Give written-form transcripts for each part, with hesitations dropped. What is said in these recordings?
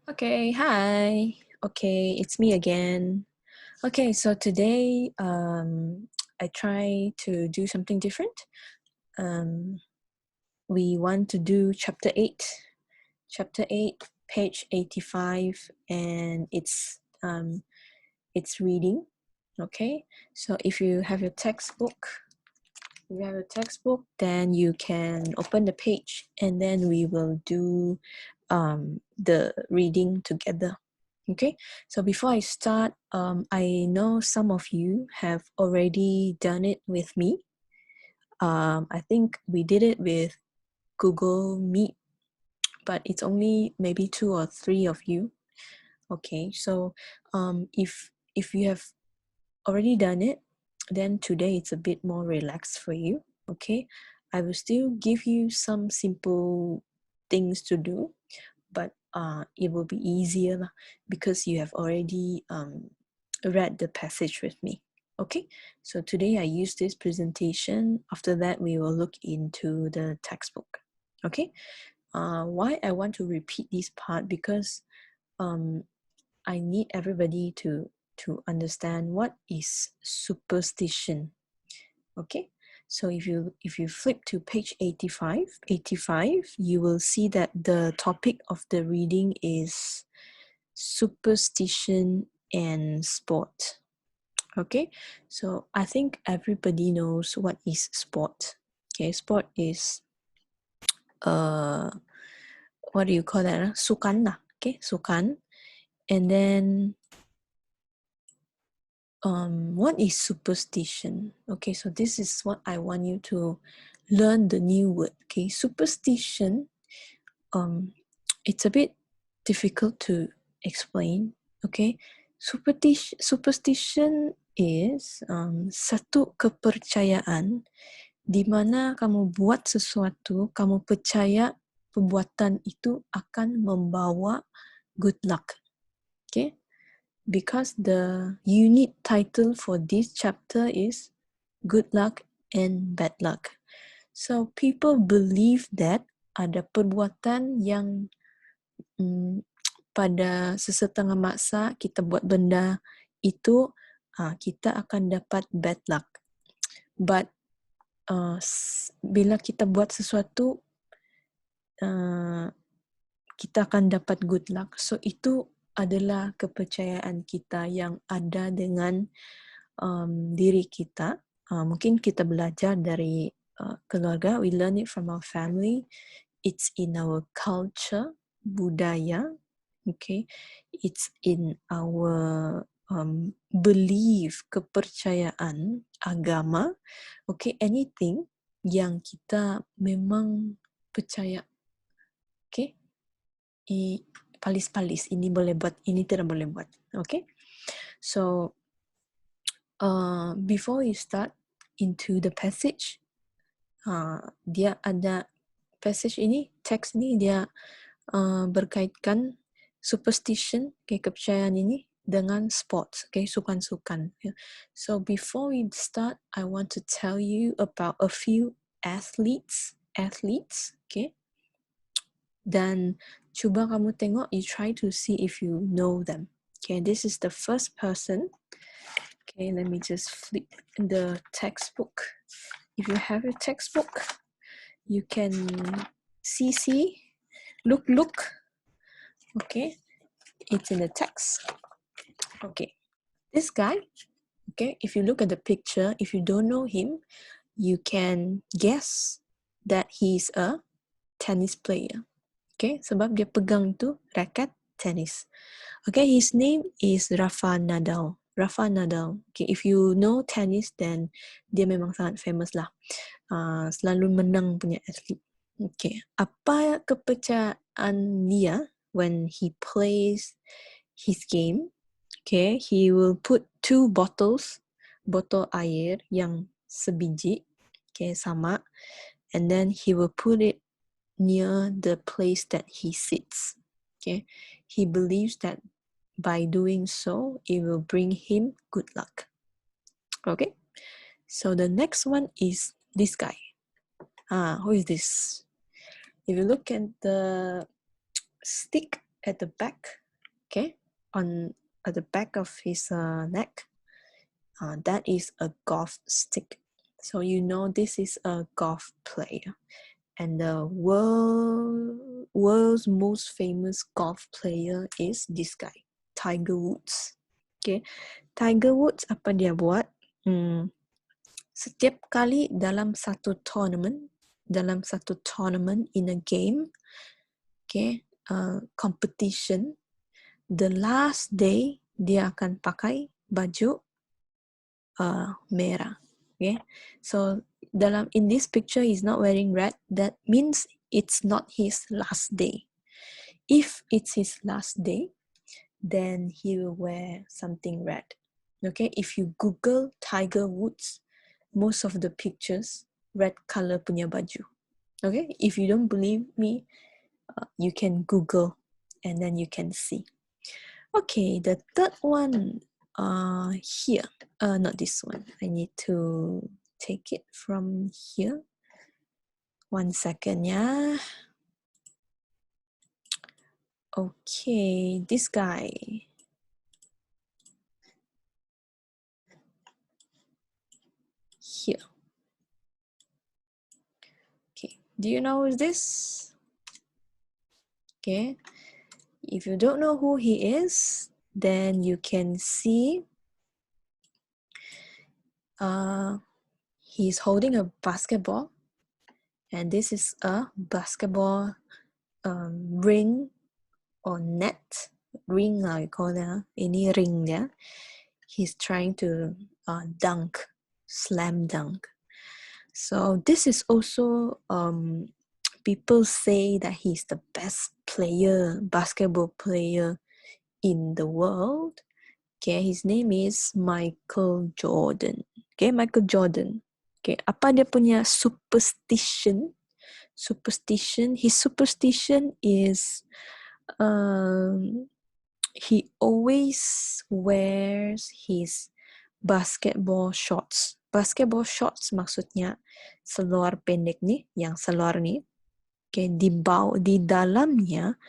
Okay, hi. Okay, it's me again. Okay, so today I try to do something different. We want to do chapter 8. Chapter 8, page 85, and it's reading. Okay, so if you have your textbook, then you can open the page and then we will do the reading together. Okay, so before I start, I know some of you have already done it with me. I think we did it with Google Meet, but it's only maybe 2 or 3 of you. Okay, so if you have already done it, then today it's a bit more relaxed for you. Okay, I will still give you some simple things to do, but it will be easier because you have already read the passage with me. Okay, so today I use this presentation. After that, we will look into the textbook. Okay, why I want to repeat this part, because I need everybody to understand what is superstition. Okay, so if you flip to page 85, you will see that the topic of the reading is superstition and sport. Okay, so I think everybody knows what is sport. Okay, sport is what do you call that? Sukan lah. Okay, sukan. And then what is superstition? Okay, so this is what I want you to learn, the new word. Okay, superstition, it's a bit difficult to explain. Okay, superstition is satu kepercayaan di mana kamu buat sesuatu, kamu percaya perbuatan itu akan membawa good luck. Okay, because the unit title for this chapter is good luck and bad luck. So people believe that ada perbuatan yang pada sesetengah masa kita buat benda itu, kita akan dapat bad luck. But bila kita buat sesuatu, kita akan dapat good luck. So itu adalah kepercayaan kita yang ada dengan diri kita. Mungkin kita belajar dari keluarga, we learn it from our family, it's in our culture, budaya, okay, it's in our belief, kepercayaan, agama, okay, anything yang kita memang percaya, okay, palis-palis, ini boleh buat, ini tidak boleh buat, okay. So before we start into the passage, dia ada passage ini, teks ini dia berkaitkan superstition, okay, kepercayaan ini dengan sports, okay, sukan-sukan. Yeah. So before we start, I want to tell you about a few athletes, okay. Dan cuba kamu tengok, you try to see if you know them. Okay, this is the first person. Okay, let me just flip the textbook. If you have a textbook, you can see, look. Okay, it's in the text. Okay, this guy, okay, if you look at the picture, if you don't know him, you can guess that he's a tennis player. Okay, sebab dia pegang tu racket tennis. Okay, his name is Rafa Nadal. Okay, if you know tennis, then dia memang sangat famous lah. Selalu menang punya atlet. Okay, apa kepercayaan dia when he plays his game? Okay, he will put 2 bottles, botol air yang sebiji, okay, sama, and then he will put it near the place that he sits. Okay, he believes that by doing so, it will bring him good luck. Okay, so the next one is this guy. Who is this? If you look at the stick, at the back, okay, at the back of his neck, that is a golf stick. So you know this is a golf player. And the world's most famous golf player is this guy, Tiger Woods. Okay, Tiger Woods apa dia buat? Setiap kali dalam satu tournament in a game, okay, competition, the last day dia akan pakai baju merah. Okay, so in this picture he's not wearing red. That means it's not his last day. If it's his last day, then he will wear something red. Okay, if you Google Tiger Woods, most of the pictures red color punya baju. Okay, if you don't believe me, you can Google and then you can see. Okay, the third one here. Not this one. I need to take it from here. 1 second, yeah. Okay, this guy. Here. Okay, do you know who is this? Okay, if you don't know who he is, then you can see he's holding a basketball, and this is a basketball ring or net. Ring lah, we call that. Ini ring dia. He's trying to dunk, slam dunk. So this is also people say that he's the best basketball player in the world. Okay, his name is Michael Jordan. Okay, Michael Jordan. Okay, apa dia punya superstition? His superstition is he always wears his basketball shorts. Basketball shorts maksudnya seluar pendek nih, yang seluar nih. Okay, di dalamnya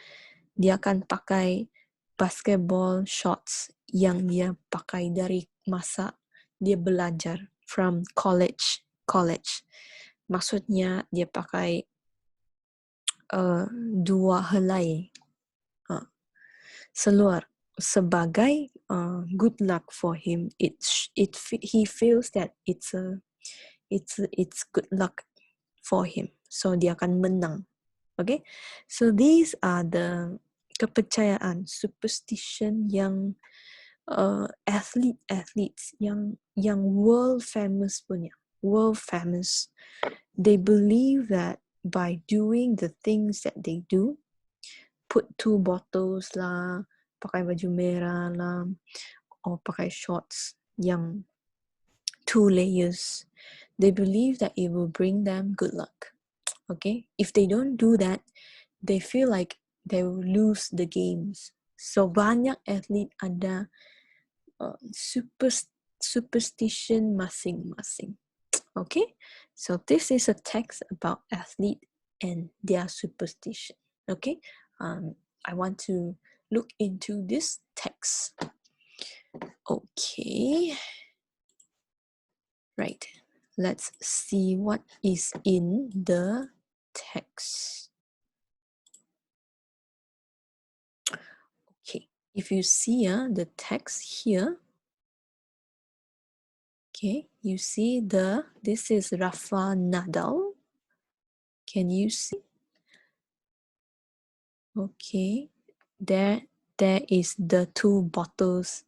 dia akan pakai basketball shorts yang dia pakai dari masa dia belajar from college. Maksudnya dia pakai dua helai seluar sebagai good luck for him. He feels that it's good luck for him. So dia akan menang. Okay, so these are the kepercayaan, superstition yang athletes yang world famous punya. World famous. They believe that by doing the things that they do, put 2 bottles lah, pakai baju merah lah, or pakai shorts yang 2 layers, they believe that it will bring them good luck. Okay, if they don't do that, they feel like they will lose the games. So banyak atlet ada superstition masing-masing. Okay, so this is a text about athlete and their superstition. Okay, I want to look into this text. Okay, right. Let's see what is in the text. Okay, if you see the text here, okay, you see this is Rafa Nadal. Can you see? Okay, there is the 2 bottles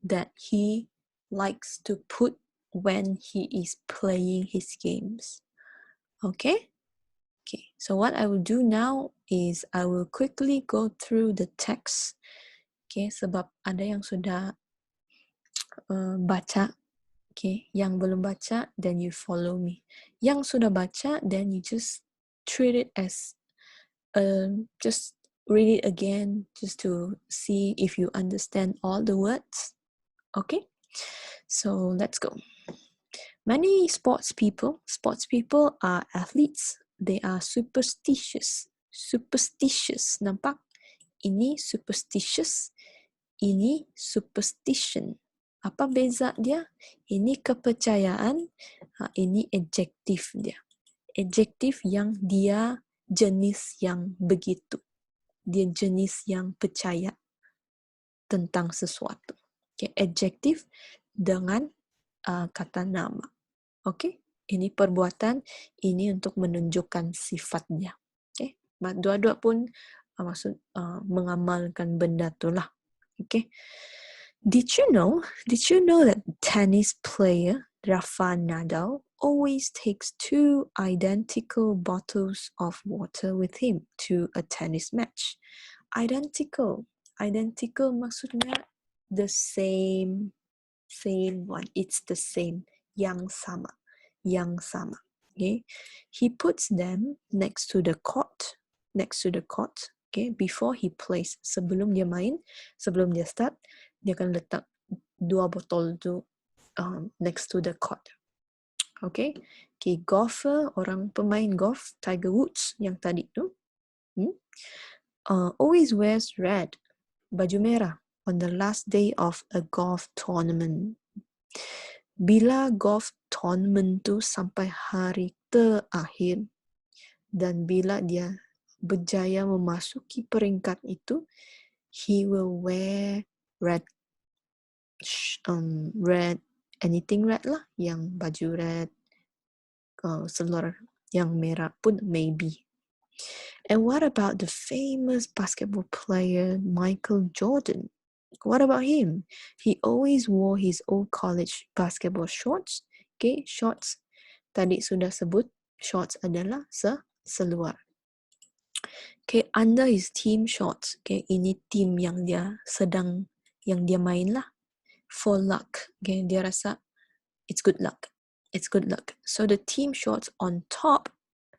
that he likes to put when he is playing his games. Okay, so what I will do now is I will quickly go through the text. Okay, sebab ada yang sudah baca. Okay, yang belum baca, then you follow me. Yang sudah baca, then you just treat it as just read it again just to see if you understand all the words. Okay, so let's go. Many sports people are athletes. They are superstitious. Nampak? Ini superstitious, ini superstition. Apa beza dia? Ini kepercayaan, ini adjektif dia. Adjektif yang dia jenis yang begitu. Dia jenis yang percaya tentang sesuatu. Okay, adjektif dengan kata nama. Okay, ini perbuatan, ini untuk menunjukkan sifatnya. Okay, dua-dua pun maksud mengamalkan benda tu lah. Okay. Did you know that tennis player Rafa Nadal always takes 2 identical bottles of water with him to a tennis match? Identical maksudnya the same one. It's the same, yang sama. Okay, he puts them next to the court. Okay, before he plays, sebelum dia main, sebelum dia start, dia akan letak 2 botol tu next to the court. Okay, golfer, orang pemain golf, Tiger Woods yang tadi tu, always wears red, baju merah, on the last day of a golf tournament. Bila golf tournament tu sampai hari terakhir, dan bila dia berjaya memasuki peringkat itu, he will wear red, anything red lah, yang baju red, seluar yang merah pun maybe. And what about the famous basketball player Michael Jordan? What about him? He always wore his old college basketball shorts. Okay, shorts. Tadi sudah sebut, shorts adalah seluar. Okay, under his team shorts. Okay, ini team yang dia main lah. For luck. Okay, dia rasa it's good luck. So the team shorts on top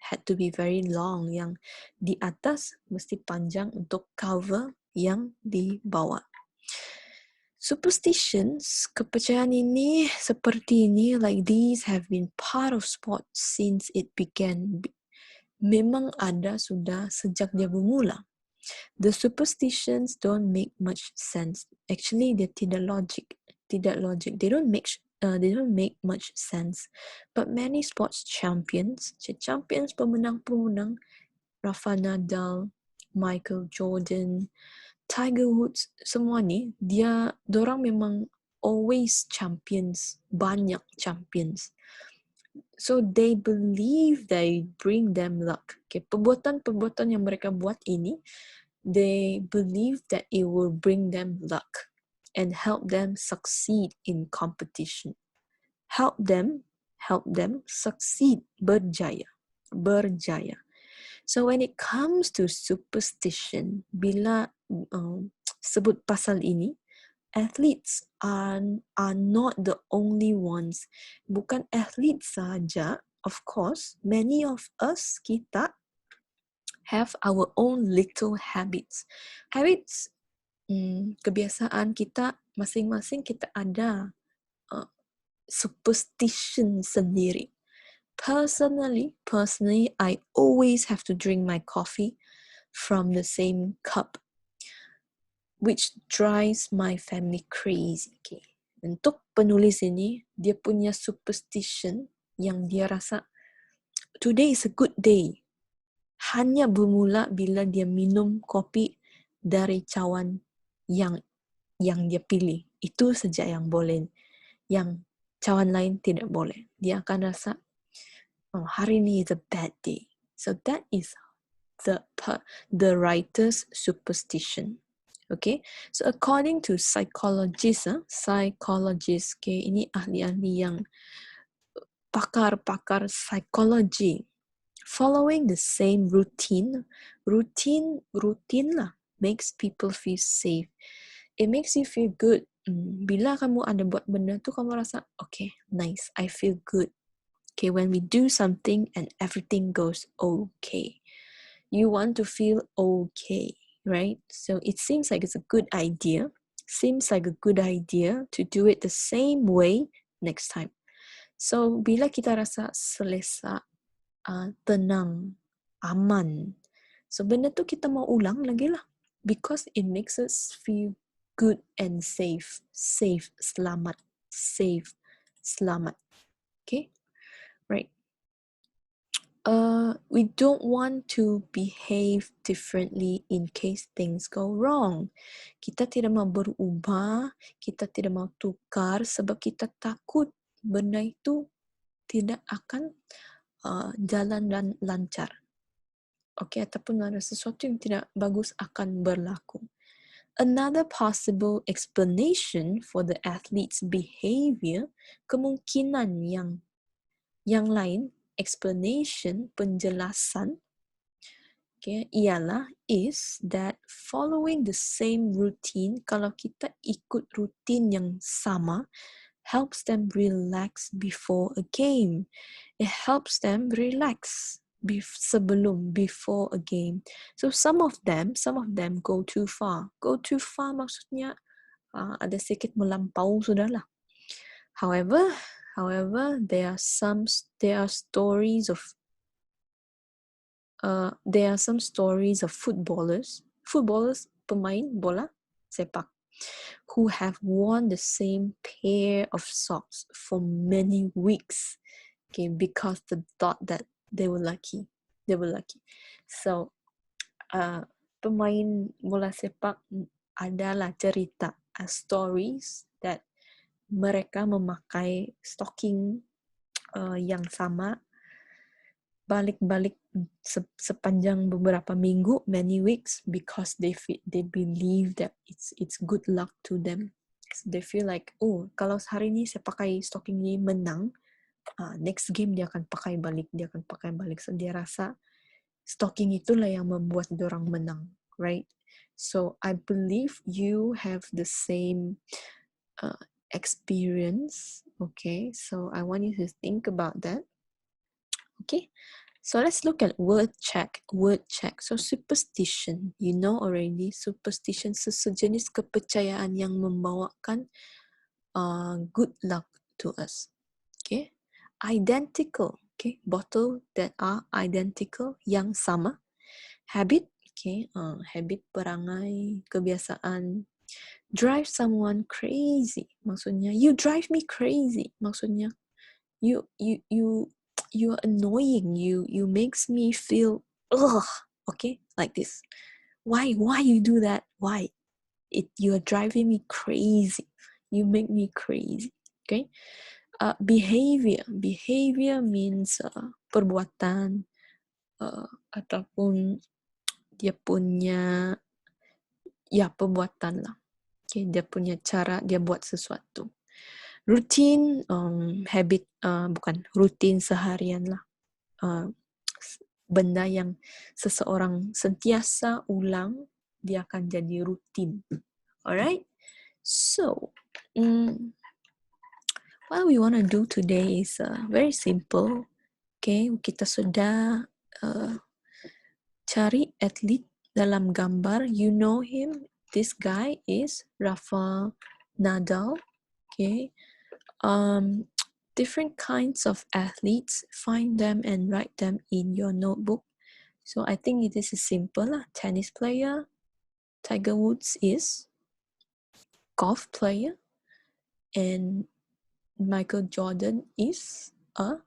had to be very long. Yang di atas mesti panjang untuk cover yang di bawah. Superstitions, kepercayaan ini seperti ini, like these have been part of sport since it began. Memang ada sudah sejak dia bermula. The superstitions don't make much sense. Actually, dia tidak logic. They don't make much sense. But many sports champions, pemenang, Rafa Nadal, Michael Jordan, Tiger Woods, semua ni, dorang memang always champions, banyak champions. So they believe they bring them luck. Okay, perbuatan yang mereka buat ini, they believe that it will bring them luck and help them succeed in competition. Help them succeed, berjaya. So when it comes to superstition, bila sebut pasal ini, athletes are not the only ones. Bukan athletes saja, of course, many of us, kita, have our own little habits. Habits, kebiasaan kita, masing-masing kita ada superstition sendiri. Personally, I always have to drink my coffee from the same cup, which drives my family crazy. Okay. Untuk penulis ini, dia punya superstition yang dia rasa today is a good day. Hanya bermula bila dia minum kopi dari cawan yang dia pilih. Itu saja yang boleh. Yang cawan lain tidak boleh. Dia akan rasa, hari ini is a bad day. So that is the writer's superstition. Okay, so according to psychologists, okay, ini ahli-ahli yang pakar psikologi, following the same routine lah, makes people feel safe. It makes you feel good. Bila kamu ada buat benda tu, kamu rasa, okay, nice, I feel good. Okay, when we do something and everything goes okay, you want to feel okay, right? So it seems like it's a good idea. To do it the same way next time. So bila kita rasa selesa, tenang, aman, so benda tu kita mau ulang lagi lah. because it makes us feel good and safe. Safe, selamat. Safe, selamat. Okay, right. We don't want to behave differently in case things go wrong. Kita tidak mau berubah, kita tidak mau tukar sebab kita takut benda itu tidak akan jalan dan lancar. Okay, ataupun ada sesuatu yang tidak bagus akan berlaku. Another possible explanation for the athlete's behavior, kemungkinan yang lain, explanation, penjelasan, okay, ialah is that following the same routine, kalau kita ikut rutin yang sama, helps them relax before a game. It helps them relax before a game. So some of them go too far. Go too far maksudnya ada sedikit melampau sudahlah. However, there are some stories of footballers, pemain bola sepak, who have worn the same pair of socks for many weeks, okay, because they thought that they were lucky. So, pemain bola sepak adalah cerita, stories that mereka memakai stocking yang sama balik-balik sepanjang beberapa minggu, many weeks, because they believe that it's good luck to them. So they feel like, oh, kalau hari ini saya pakai stocking ini menang, next game dia akan pakai balik. So dia rasa stocking itulah yang membuat dorang menang, right? So I believe you have the same experience, okay? So I want you to think about that. Okay, so let's look at word check. So superstition, you know already. Superstition sejenis kepercayaan yang membawakan good luck to us. Okay, identical. Okay, bottle that are identical, yang sama. Habit. Okay, habit, perangai, kebiasaan. Drive someone crazy. Maksudnya you drive me crazy. Maksudnya you're annoying, you makes me feel ugh, okay, like this. Why you do that? Why? You're driving me crazy. You make me crazy. Okay. Behavior means perbuatan ataupun dia punya perbuatan lah. Okay, dia punya cara dia buat sesuatu. Routine, habit, bukan rutin seharian lah. Benda yang seseorang sentiasa ulang, dia akan jadi rutin. Alright? So, what we want to do today is very simple. Okay, kita sudah cari atlet dalam gambar. You know him. This guy is Rafael Nadal. Okay. Different kinds of athletes, find them and write them in your notebook. So I think this is simple lah. Tennis player, Tiger Woods is. Golf player, and Michael Jordan is a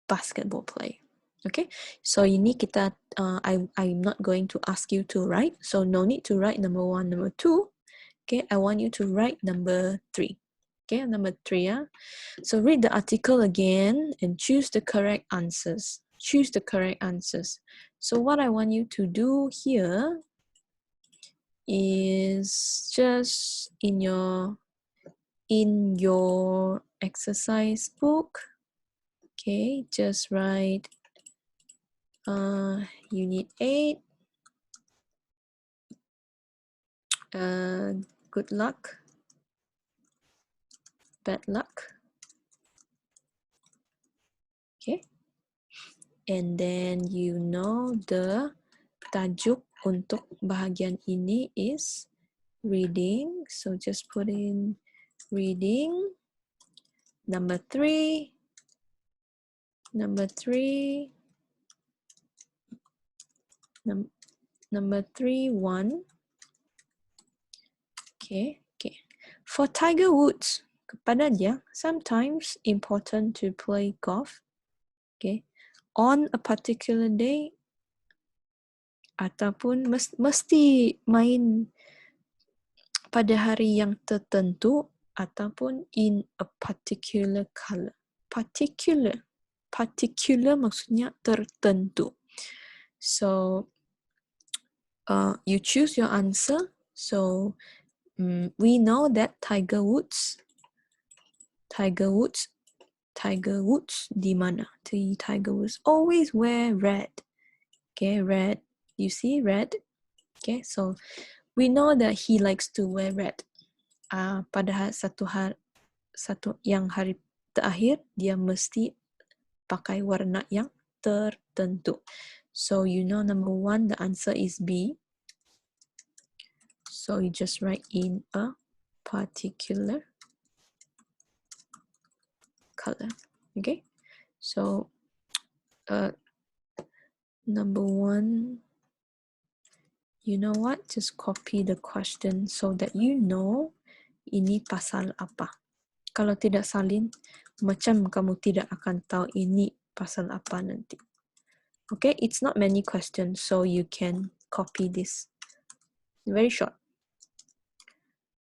basketball player. Okay, so ini kita, I'm not going to ask you to write, so no need to write number 1, number 2. Okay, I want you to write number 3. Okay, number 3. So read the article again and choose the correct answers. So what I want you to do here is just in your exercise book, okay, just write Unit 8, good luck, bad luck. Okay, and then you know the tajuk untuk bahagian ini is reading, so just put in reading. Number 3, Number 3, 1. Okay. For Tiger Woods, kepada dia, sometimes important to play golf. Okay. On a particular day, ataupun mesti main pada hari yang tertentu, ataupun in a particular color. Particular maksudnya tertentu. So, you choose your answer. So, we know that Tiger Woods di mana? Tiger Woods always wear red. Okay, red. You see red? Okay, so we know that he likes to wear red. Pada satu hari terakhir, dia mesti pakai warna yang tertentu. So you know number 1, the answer is B. So you just write in a particular color. Okay, so number 1, you know what? Just copy the question so that you know ini pasal apa. Kalau tidak salin, macam kamu tidak akan tahu ini pasal apa nanti. Okay, it's not many questions, so you can copy this. Very short.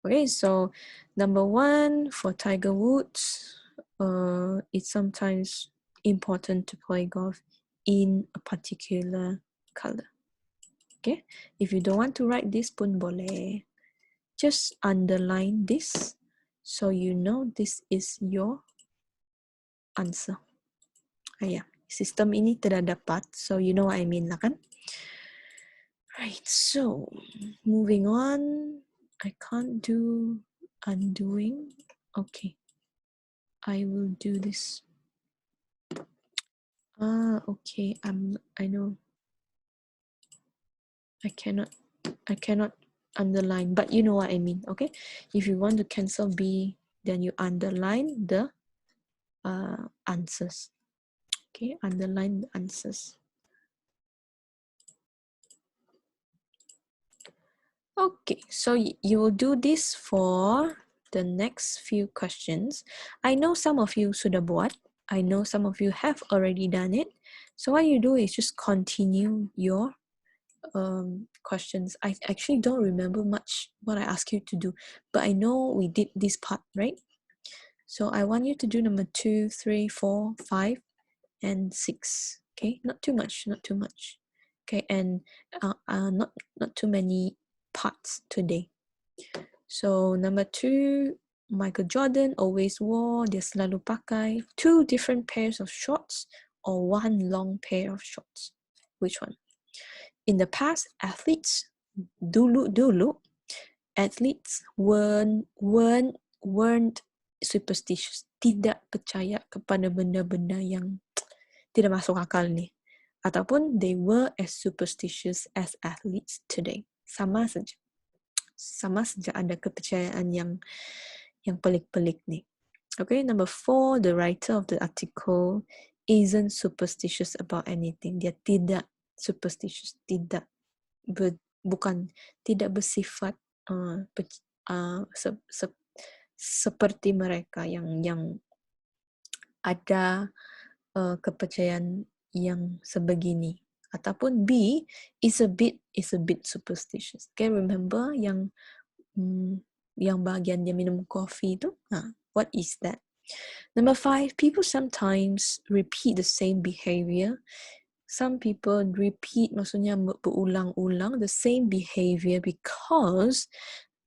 Okay, so number 1 for Tiger Woods, it's sometimes important to play golf in a particular color. Okay, if you don't want to write this pun boleh. Just underline this so you know this is your answer. Yeah, sistem ini tidak dapat, so you know what I mean lah kan? Right, so moving on. I can't do undoing. Okay, I will do this. Okay, I know. I cannot underline, but you know what I mean, okay? If you want to cancel B, then you underline the answers. Okay, underline the answers. Okay, so you will do this for the next few questions. I know some of you sudah buat. I know some of you have already done it. So what you do is just continue your questions. I actually don't remember much what I asked you to do, but I know we did this part, right? So I want you to do number 2, 3, 4, 5, and 6. Okay, not too much. Okay, and not too many parts today. So number 2, Michael Jordan always wore, dia selalu pakai 2 different pairs of shorts or 1 long pair of shorts. Which one? In the past, athletes dulu athletes weren't superstitious, tidak percaya kepada benda-benda yang tidak masuk akal ni, ataupun they were as superstitious as athletes today. Sama saja ada kepercayaan yang pelik-pelik ni. Okay, number 4, the writer of the article isn't superstitious about anything. Dia tidak superstitious, tidak bersifat seperti mereka yang ada kepercayaan yang sebegini. Ataupun B is a bit superstitious. Okay, remember yang bahagian dia minum kopi tu? What is that? Number 5, people sometimes repeat the same behavior. Some people repeat, maksudnya berulang-ulang the same behavior because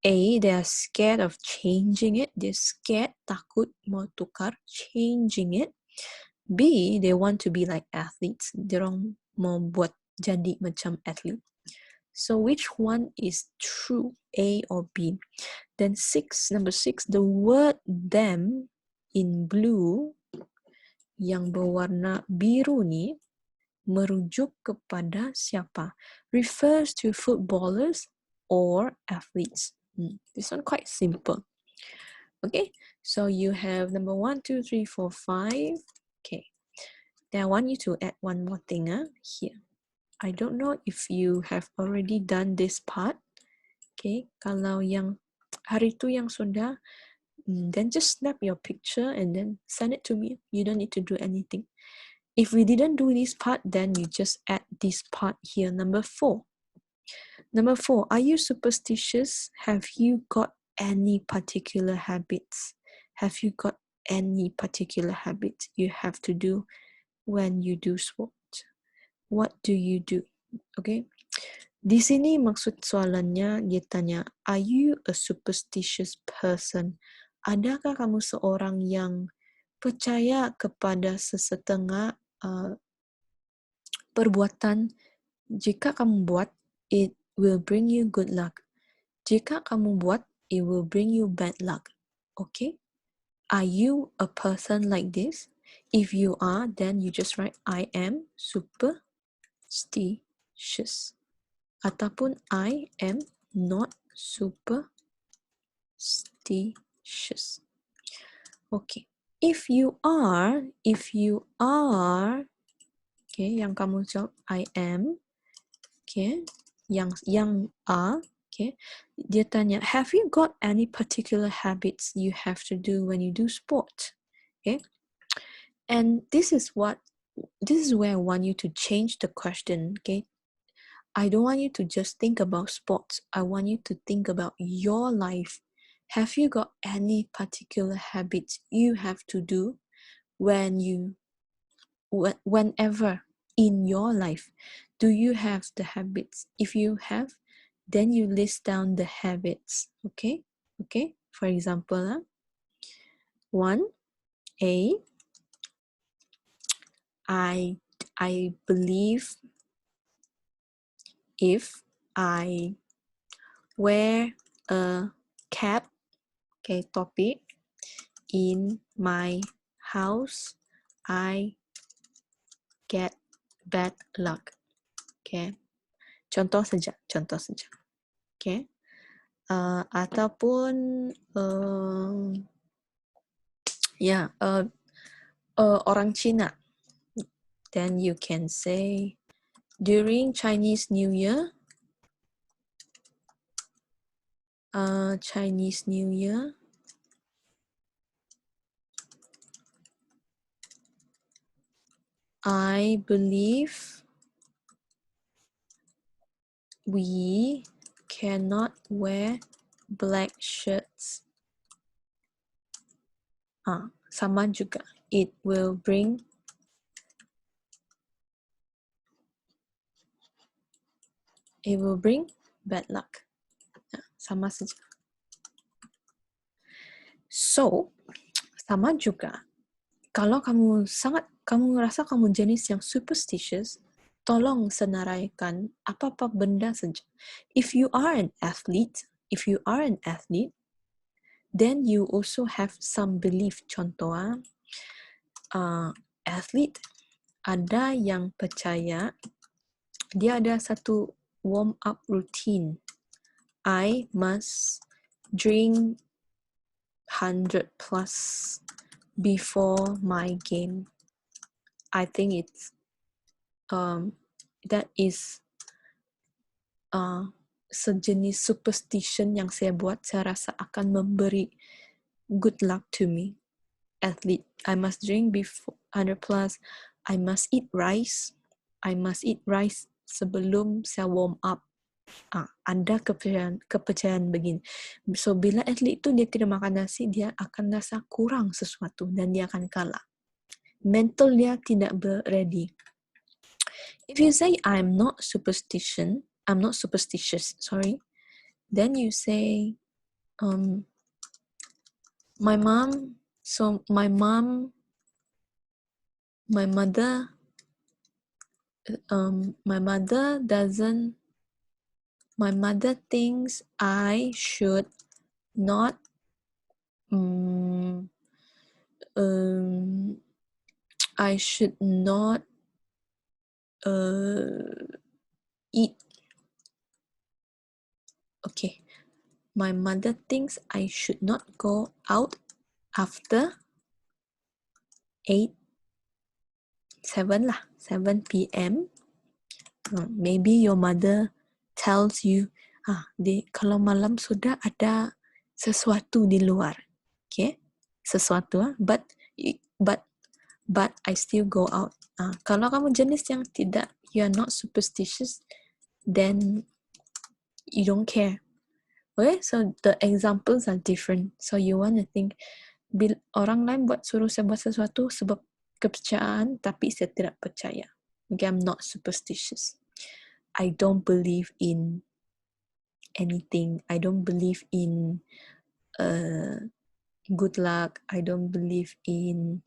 A, they are scared of changing it. They're scared, takut mau tukar, changing it. B, they want to be like athletes. Diorang mau buat jadi macam athlete. So which one is true, A or B? Then number 6, the word them in blue yang berwarna biru ni merujuk kepada siapa? Refers to footballers or athletes. This one quite simple. Okay, so you have number 1, 2, 3, 4, 5. Okay, then I want you to add one more thing here. I don't know if you have already done this part. Okay, kalau yang hari tu yang sudah, then just snap your picture and then send it to me. You don't need to do anything. If we didn't do this part, then you just add this part here, number 4. Number 4, are you superstitious? Have you got any particular habits? Have you got any particular habits you have to do when you do sport? What do you do? Okay. Di sini maksud soalannya dia tanya, are you a superstitious person? Adakah kamu seorang yang percaya kepada sesetengah perbuatan? Jika kamu buat, it will bring you good luck. Jika kamu buat, it will bring you bad luck. Okay? Are you a person like this? If you are, then you just write, I am superstitious. Ataupun I am not superstitious. Okay. If you are, okay, yang kamu jawab I am, okay, yang are, okay, dia tanya, have you got any particular habits you have to do when you do sport? Okay, and this is where I want you to change the question. Okay, I don't want you to just think about sports. I want you to think about your life. Have you got any particular habits you have to do whenever in your life? Do you have the habits? If you have, then you list down the habits. Okay? Okay? For example, 1A, I believe if I wear a cap, okay, topi, in my house, I get bad luck. Okay. Contoh saja. Okay. Ataupun orang Cina. Then you can say, during Chinese New Year, I believe we cannot wear black shirts. Sama juga. It will bring bad luck. Sama saja. So, sama juga. Kalau kamu ngerasa kamu jenis yang superstitious, tolong senaraikan apa-apa benda saja. If you are an athlete, then you also have some belief. Contoh, athlete ada yang percaya dia ada satu warm up routine. I must drink 100 plus before my game. I think it's that is sejenis superstition yang saya buat. Saya rasa akan memberi good luck to me. Athlete, I must drink before 100 plus. I must eat rice sebelum saya warm up. Ada kepercayaan begini. So bila atlet itu dia tidak makan nasi, dia akan rasa kurang sesuatu dan dia akan kalah. Mental dia tidak ready. If you say I'm not superstitious, then you say my mother thinks I should not eat. Okay. My mother thinks I should not go out after 7 p.m. Maybe your mother tells you, kalau malam sudah ada sesuatu di luar, okay? Sesuatu, but I still go out. Kalau kamu jenis yang tidak, you are not superstitious, then you don't care. Okay, so the examples are different. So you want to think, orang lain suruh saya buat sesuatu sebab kepercayaan, tapi saya tidak percaya. Okay, I'm not superstitious. I don't believe in anything. I don't believe in good luck. I don't believe in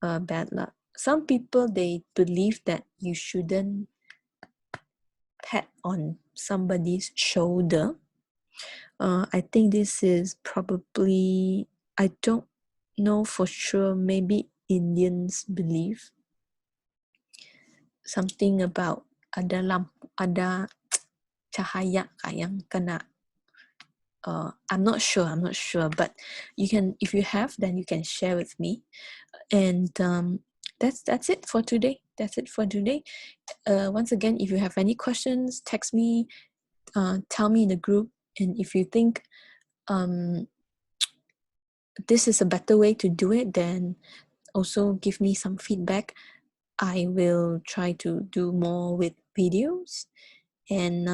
bad luck. Some people, they believe that you shouldn't pat on somebody's shoulder. I think this is probably, I don't know for sure, maybe Indians believe something about ada cahaya yang kena. I'm not sure, but you can, if you have, then you can share with me. And that's it for today. Once again, if you have any questions, text me, tell me in the group, and if you think this is a better way to do it, then also give me some feedback. I will try to do more with videos. And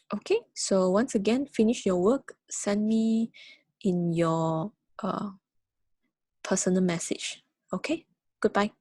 okay, so once again, finish your work, send me in your personal message. Okay, goodbye.